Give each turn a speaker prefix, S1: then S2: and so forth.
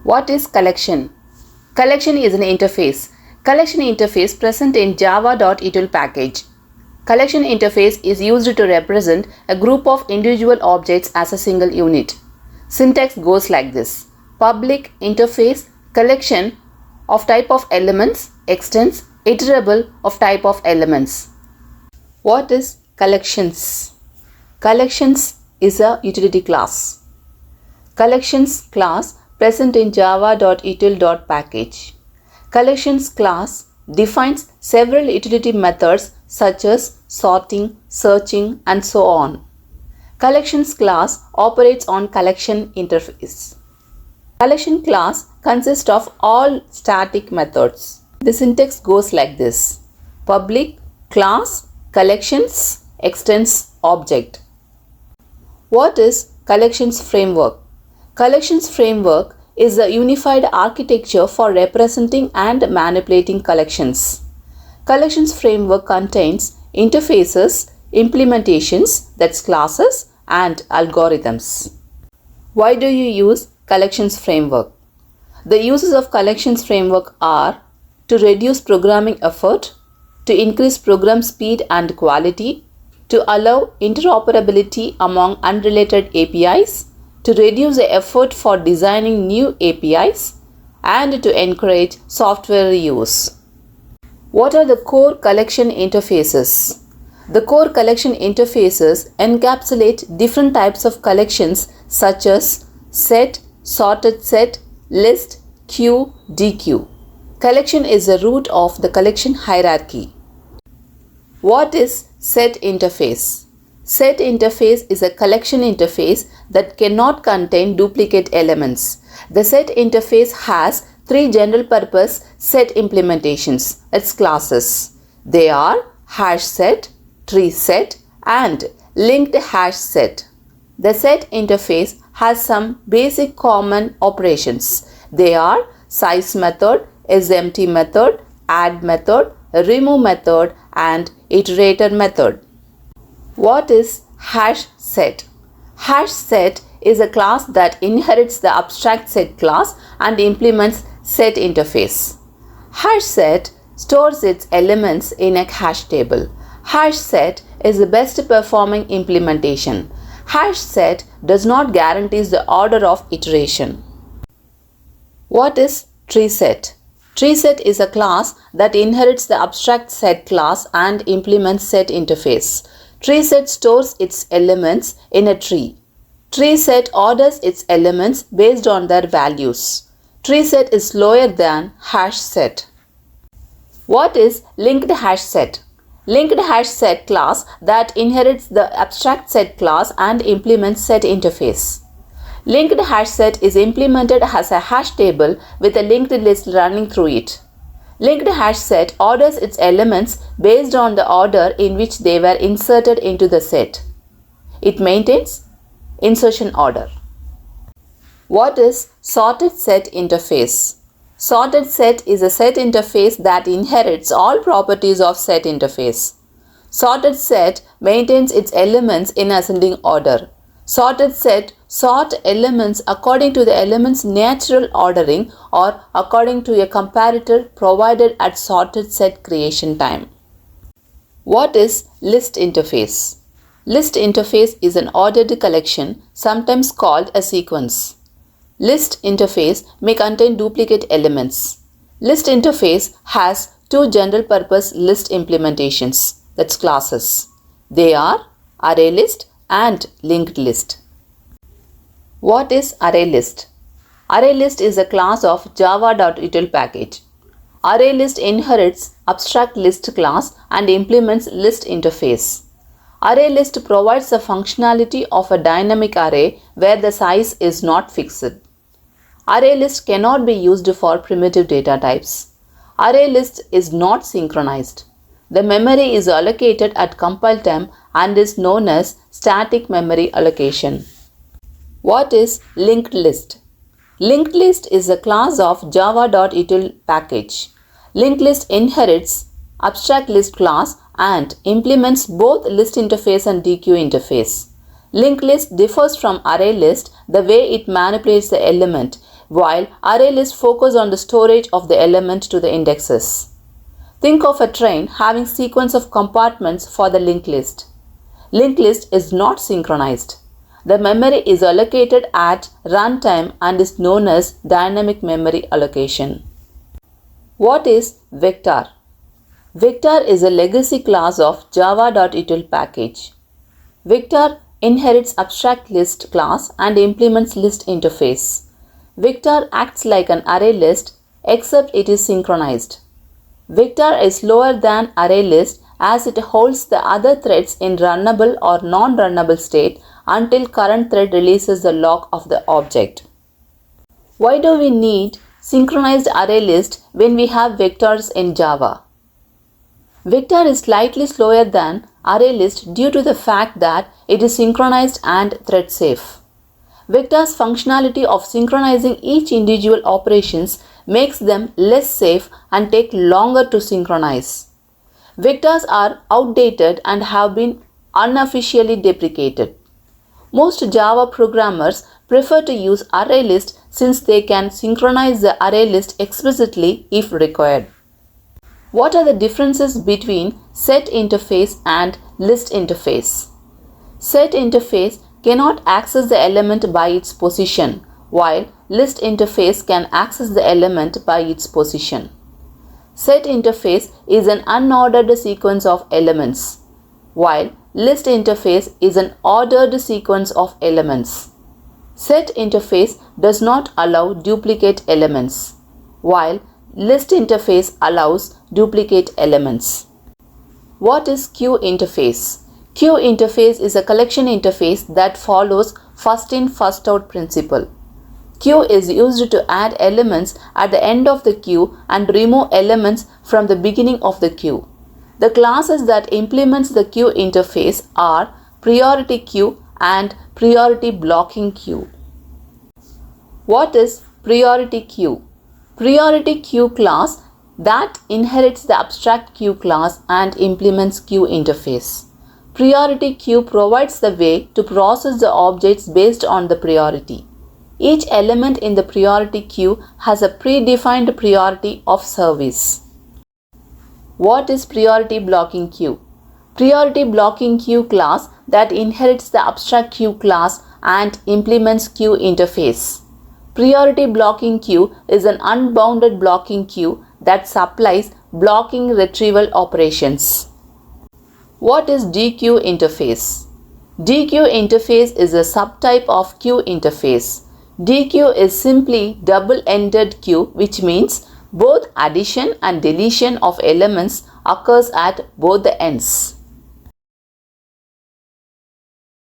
S1: What is collection? Collection is an interface. Collection interface present in java.util package. Collection interface is used to represent a group of individual objects as a single unit. Syntax goes like this. Public interface collection of type of elements extends iterable of type of elements. What is collections? Collections is a utility class. Collections class present in java.util.package. Collections class defines several utility methods such as sorting, searching, and so on. Collections class operates on collection interface. Collection class consists of all static methods. The syntax goes like this. Public class collections extends object. What is collections framework? Collections framework is a unified architecture for representing and manipulating collections. Collections framework contains interfaces, implementations, that's classes, and algorithms. Why do you use collections framework? The uses of collections framework are to reduce programming effort, to increase program speed and quality, to allow interoperability among unrelated APIs, to reduce the effort for designing new APIs, and to encourage software reuse. What are the core collection interfaces? The core collection interfaces encapsulate different types of collections such as set, sorted set, list, queue, Deque. Collection is the root of the collection hierarchy. What is set interface? Set interface is a collection interface that cannot contain duplicate elements. The set interface has three general purpose set implementations, its classes. They are hash set, tree set, and linked hash set. The set interface has some basic common operations. They are size method, isEmpty method, add method, remove method, and iterator method. What is hash set? Hash set is a class that inherits the abstract set class and implements set interface. Hash set stores its elements in a hash table. Hash set is the best performing implementation. Hash set does not guarantee the order of iteration. What is tree set? Tree set is a class that inherits the abstract set class and implements set interface. Tree set stores its elements in a tree. Tree set orders its elements based on their values. Tree set is slower than hash set. What is linked hash set? Linked hash set class that inherits the abstract set class and implements set interface. Linked hash set is implemented as a hash table with a linked list running through it. Linked hash set orders its elements based on the order in which they were inserted into the set. It maintains insertion order. What is sorted set interface? Sorted set is a set interface that inherits all properties of set interface. Sorted set maintains its elements in ascending order. Sorted set sort elements according to the element's natural ordering or according to a comparator provided at sorted set creation time. What is list interface? List interface is an ordered collection, sometimes called a sequence. List interface may contain duplicate elements. List interface has two general purpose list implementations, that's classes. They are ArrayList and linked list. What is ArrayList? ArrayList is a class of java.util package. ArrayList inherits abstract list class and implements list interface. ArrayList provides the functionality of a dynamic array where the size is not fixed. ArrayList cannot be used for primitive data types. ArrayList is not synchronized. The memory is allocated at compile time and is known as static memory allocation. What is linked list? Linked list is a class of java.util package. Linked list inherits abstract list class and implements both list interface and Deque interface. Linked list differs from ArrayList the way it manipulates the element. while ArrayList focus on the storage of the element to the indexes. Think of a train having sequence of compartments for the linked list. Linked list is not synchronized. The memory is allocated at runtime and is known as dynamic memory allocation. What is vector? Vector is a legacy class of java.util package. Vector inherits abstract list class and implements list interface. Vector acts like an array list except it is synchronized. Vector is slower than ArrayList as it holds the other threads in runnable or non-runnable state until current thread releases the lock of the object. Why do we need synchronized ArrayList when we have vectors in Java? Vector is slightly slower than ArrayList due to the fact that it is synchronized and thread safe. Vector's functionality of synchronizing each individual operations makes them less safe and take longer to synchronize. Vectors are outdated and have been unofficially deprecated. Most Java programmers prefer to use ArrayList since they can synchronize the ArrayList explicitly if required. What are the differences between set interface and list interface? Set interface cannot access the element by its position, while list interface can access the element by its position. Set interface is an unordered sequence of elements, while list interface is an ordered sequence of elements. Set interface does not allow duplicate elements, while list interface allows duplicate elements. What is queue interface? Queue interface is a collection interface that follows first in first out principle. Queue is used to add elements at the end of the queue and remove elements from the beginning of the queue. The classes that implements the queue interface are PriorityQueue and PriorityBlockingQueue. What is PriorityQueue? PriorityQueue class that inherits the abstract queue class and implements queue interface. PriorityQueue provides the way to process the objects based on the priority. Each element in the priority queue has a predefined priority of service. What is PriorityBlockingQueue? PriorityBlockingQueue class that inherits the abstract queue class and implements queue interface. PriorityBlockingQueue is an unbounded blocking queue that supplies blocking retrieval operations. What is Deque interface? Deque interface is a subtype of queue interface. Deque is simply double-ended queue, which means both addition and deletion of elements occurs at both the ends.